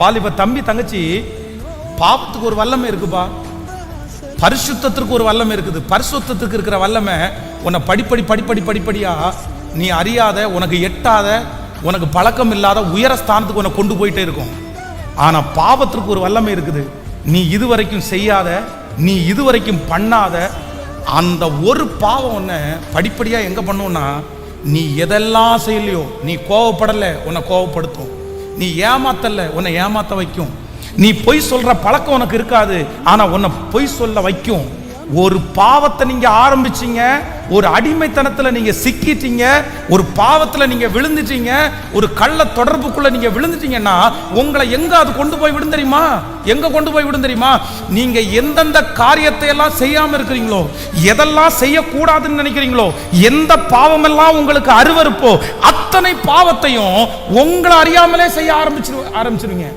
வாலிப தம்பி தங்கச்சி, பாவத்துக்கு ஒரு வல்லமை இருக்குப்பா, பரிசுத்தத்திற்கு ஒரு வல்லமை இருக்குது. பரிசுத்தத்துக்கு இருக்கிற வல்லமை உன்னை படிப்படியா நீ அறியாத, உனக்கு எட்டாத, உனக்கு பழக்கம் இல்லாத உயர ஸ்தானத்துக்கு உன்னை கொண்டு போயிட்டே இருக்கும். ஆனா பாவத்திற்கு ஒரு வல்லமை இருக்குது. நீ இதுவரைக்கும் செய்யாத, நீ இதுவரைக்கும் பண்ணாத அந்த ஒரு பாவம் உன்னை படிப்படியா எங்க பண்ணும்னா, நீ எதெல்லாம் செய்யலையோ, நீ கோவப்படல உன்னை கோவப்படுத்தும், நீ ஏமாத்தல உன்னை ஏமாத்த வைக்கும், நீ பொய் சொல்ற பழக்கம் உனக்கு இருக்காது ஆனா உன்னை பொய் சொல்ல வைக்கும். ஒரு பாவத்தை நீங்க ஆரம்பிச்சீங்க, ஒரு அடிமைத்தனத்துல நீங்க சிக்கிட்டீங்க, ஒரு பாவத்துல நீங்க விழுந்துட்டீங்க, ஒரு கள்ள தொடர்புக்குள்ள நீங்க விழுந்துட்டீங்கன்னா உங்களை எங்க அது கொண்டு போய் விடும் தெரியுமா? எங்க கொண்டு போய் விடும் தெரியுமா? நீங்க எந்தெந்த காரியத்தை எல்லாம் செய்யாம இருக்கிறீங்களோ, எதெல்லாம் செய்யக்கூடாதுன்னு நினைக்கிறீங்களோ, எந்த பாவமெல்லாம் உங்களுக்கு அருவருப்போ அத்தனை பாவத்தையும் உங்களை அறியாமலே செய்ய ஆரம்பிச்சிருவீங்க.